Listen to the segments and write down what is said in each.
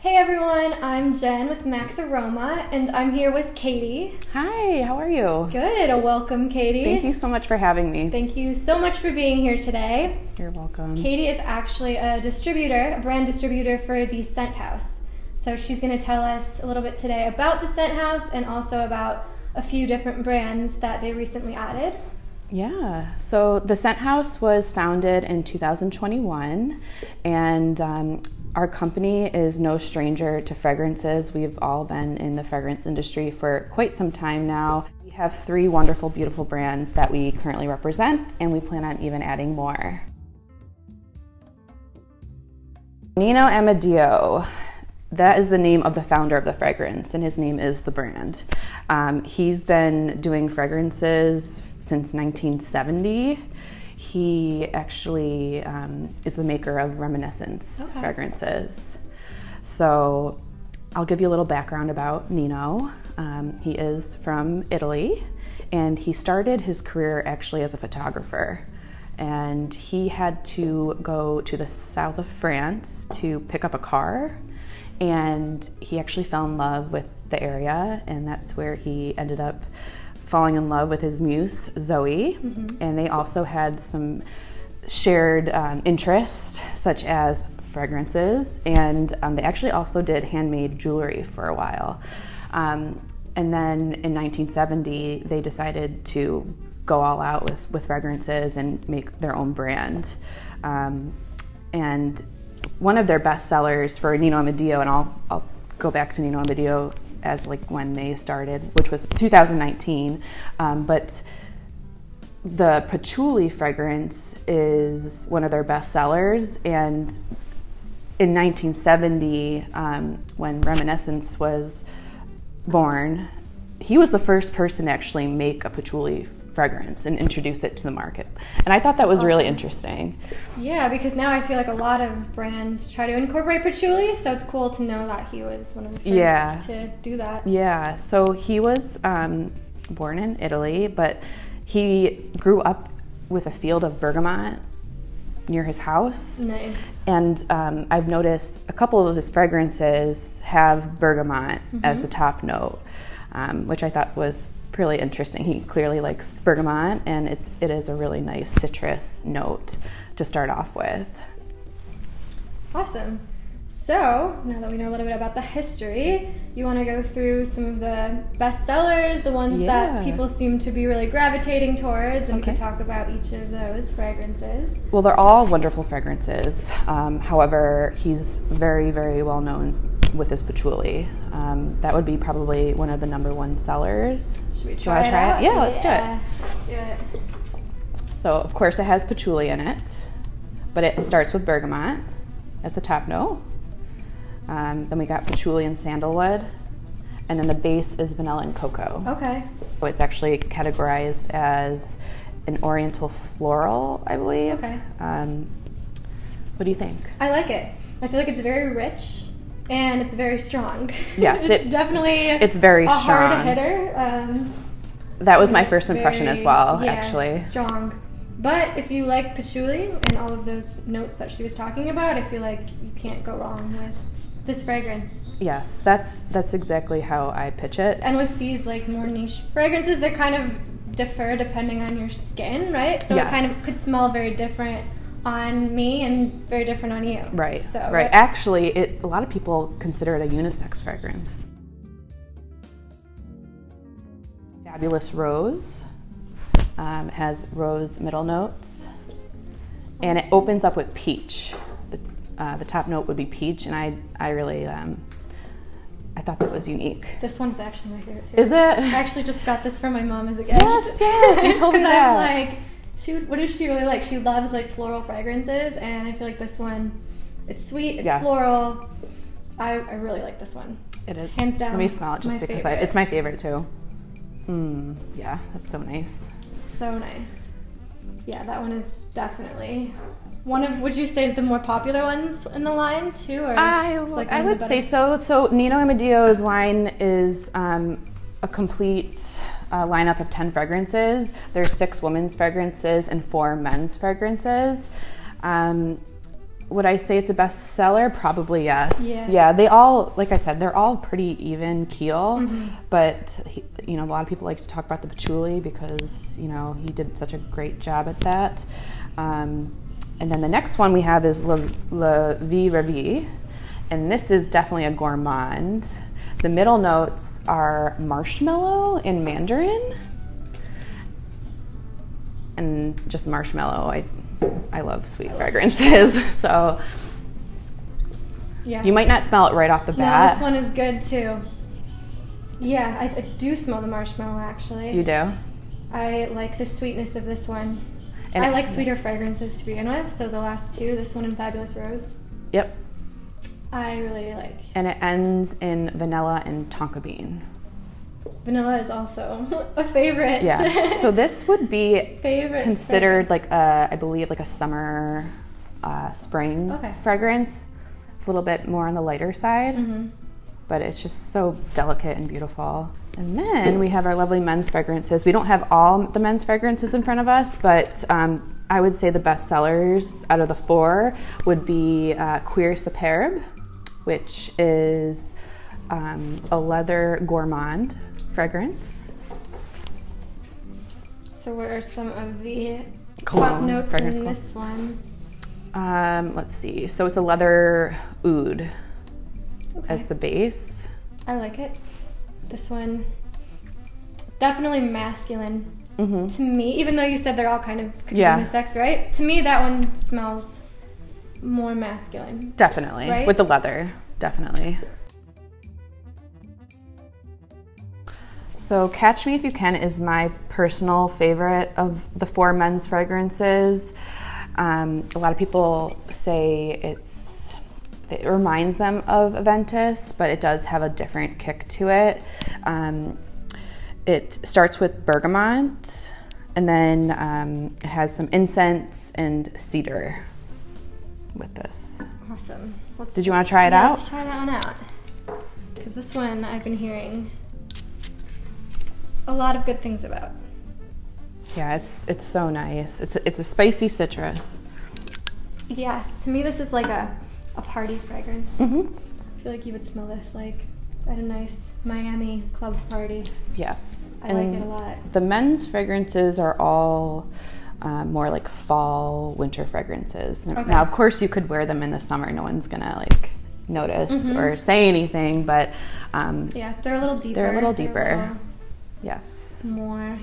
Hey everyone, I'm Jen with Max Aroma, and I'm here with Katie. Hi, how are you? Good, welcome Katie. Thank you so much for having me. Thank you so much for being here today. You're welcome. Katie is actually a brand distributor for the Scent House. So she's going to tell us a little bit today about the Scent House and also about a few different brands that they recently added. Yeah, so the Scent House was founded in 2021, and our company is no stranger to fragrances. We've all been in the fragrance industry for quite some time now. We have 3 wonderful, beautiful brands that we currently represent, and we plan on even adding more. Nino Amaddeo, that is the name of the founder of the fragrance, and his name is the brand. He's been doing fragrances since 1970. He actually is the maker of Reminiscence fragrances. So I'll give you a little background about Nino. He is from Italy, and he started his career actually as a photographer. And he had to go to the south of France to pick up a car, and he actually fell in love with the area, and that's where he ended up falling in love with his muse, Zoe, and they also had some shared interests, such as fragrances, and they actually also did handmade jewelry for a while. And then in 1970, they decided to go all out with fragrances and make their own brand. And one of their best sellers for Nino Amaddeo, and I'll go back to Nino Amaddeo as like when they started, which was 2019, but the Patchouli fragrance is one of their best sellers. And in 1970, when Reminiscence was born, he was the first person to actually make a patchouli fragrance and introduce it to the market. And I thought that was really interesting. Yeah, because now I feel like a lot of brands try to incorporate patchouli, so it's cool to know that he was one of the first to do that. Yeah, so he was born in Italy, but he grew up with a field of bergamot near his house. Nice. And I've noticed a couple of his fragrances have bergamot as the top note, which I thought was really interesting. He clearly likes bergamot, and it is a really nice citrus note to start off with. Awesome. So now that we know a little bit about the history, you want to go through some of the best sellers, the ones that people seem to be really gravitating towards, and we can talk about each of those fragrances. Well, they're all wonderful fragrances. However, he's very, very well known with his patchouli. That would be probably one of the number 1 sellers. Should we try it out? Yeah, let's do it. Let's do it. So, of course, it has patchouli in it, but it starts with bergamot at the top note. Then we got patchouli and sandalwood, and then the base is vanilla and cocoa. Okay. So it's actually categorized as an oriental floral, I believe. Okay. What do you think? I like it. I feel like it's very rich. And it's very strong. Yes, it's very a strong. hard hitter. That was my first impression as well, actually. Strong. But if you like patchouli and all of those notes that she was talking about, I feel like you can't go wrong with this fragrance. Yes, that's exactly how I pitch it. And with these like more niche fragrances, they kind of differ depending on your skin, right? So it kind of could smell very different on me and very different on you. Right, so, right. Actually, a lot of people consider it a unisex fragrance. Fabulous Rose has rose middle notes, and it opens up with peach. The top note would be peach, and I really I thought that was unique. This one's actually my favorite too. Is it? I actually just got this from my mom as a gift. Yes, you told me that. I'm like, what does she really like? She loves like floral fragrances, and I feel like this one, it's sweet, it's floral. I really like this one. It is. Hands down. Let me smell it just because it's my favorite too. Yeah, that's so nice. So nice. Yeah, that one is definitely one of, would you say, the more popular ones in the line too? Or I would say so. So Nino Amaddeo's line is a complete lineup of 10 fragrances. There's 6 women's fragrances and 4 men's fragrances. Would I say it's a bestseller? Probably yes. Yeah. They all, like I said, they're all pretty even keel, but you know, a lot of people like to talk about the patchouli because, you know, he did such a great job at that. And then the next one we have is Vravi, and this is definitely a gourmand. The middle notes are marshmallow and mandarin, and just marshmallow. I love sweet fragrances, so yeah. You might not smell it right off the bat. No, this one is good too. Yeah, I do smell the marshmallow actually. You do? I like the sweetness of this one. And I like sweeter fragrances to begin with, so the last two, this one and Fabulous Rose. Yep. I really like. And it ends in vanilla and tonka bean. Vanilla is also a favorite. Yeah. So this would be considered fragrance. like I believe like a summer, spring fragrance. It's a little bit more on the lighter side, but it's just so delicate and beautiful. And then we have our lovely men's fragrances. We don't have all the men's fragrances in front of us, but I would say the best sellers out of the four would be Queer Superbe, which is a leather gourmand fragrance. So what are some of the Cologne top notes fragrance in this one? Let's see. So it's a leather oud as the base. I like it. This one, definitely masculine to me, even though you said they're all kind of unisex, right? To me, that one smells more masculine. Definitely, right? With the leather, definitely. So Catch Me If You Can is my personal favorite of the four men's fragrances. A lot of people say it reminds them of Aventus, but it does have a different kick to it. It starts with bergamot, and then it has some incense and cedar with this. Awesome. Did you want to try it out? Let's try that one out. Because this one I've been hearing a lot of good things about. Yeah, it's so nice. It's a spicy citrus. Yeah, to me this is like a party fragrance. I feel like you would smell this like at a nice Miami club party. Yes. I like it a lot. The men's fragrances are all more like fall, winter fragrances. Now, of course, you could wear them in the summer. No one's gonna like notice or say anything, but yeah, they're a little deeper. They're a little deeper. Yes. More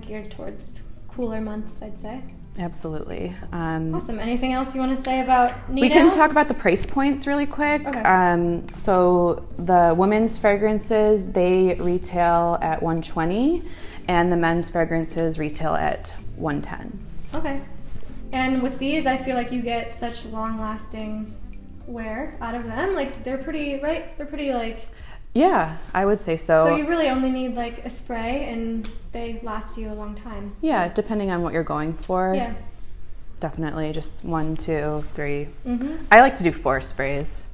geared towards cooler months, I'd say. Absolutely. Awesome. Anything else you want to say about Nino? We can talk about the price points really quick. Okay. So the women's fragrances, they retail at $120, and the men's fragrances retail at $110. Okay. And with these, I feel like you get such long-lasting wear out of them. Like they're pretty, right? They're pretty like. Yeah, I would say so. So you really only need like a spray and they last you a long time. Yeah, depending on what you're going for. Yeah. Definitely just 1, 2, 3. I like to do 4 sprays.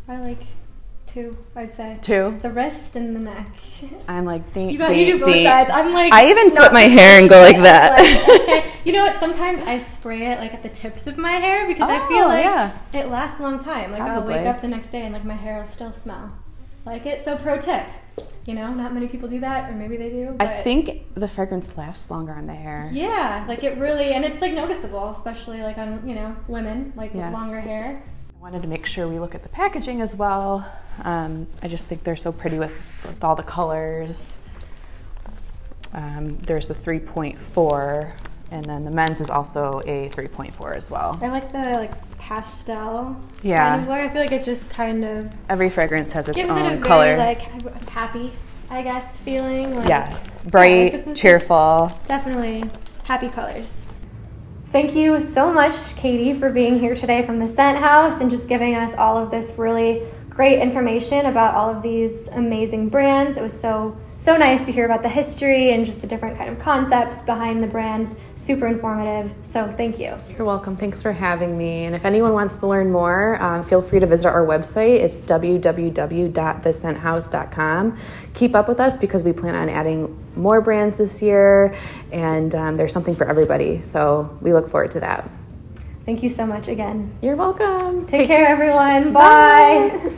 I like 2, I'd say. 2? The wrist and the neck. I'm like, you do both sides. I'm like. I even flip my hair and go like that. Like, okay. You know what? Sometimes I spray it like at the tips of my hair because I feel like it lasts a long time. Like I'll wake up the next day and like my hair will still smell like it. So pro tip, you know, not many people do that, or maybe they do. But I think the fragrance lasts longer on the hair. Yeah, like it really, and it's like noticeable, especially like on, you know, women like with longer hair. I wanted to make sure we look at the packaging as well. I just think they're so pretty with all the colors. There's a 3.4, and then the men's is also a 3.4 as well. I like the pastel kind of look. I feel like it just kind of every fragrance has its gives own it a color. very like happy, I guess, feeling. Like, yes, bright, cheerful. Definitely happy colors. Thank you so much, Katie, for being here today from the Scent House and just giving us all of this really great information about all of these amazing brands. It was so nice to hear about the history and just the different kind of concepts behind the brands. Super informative, so thank you. You're welcome. Thanks for having me. And if anyone wants to learn more, feel free to visit our website. It's www.thescenthouse.com. Keep up with us because we plan on adding more brands this year, and there's something for everybody, so we look forward to that. Thank you so much again. You're welcome. Take care, everyone. Bye.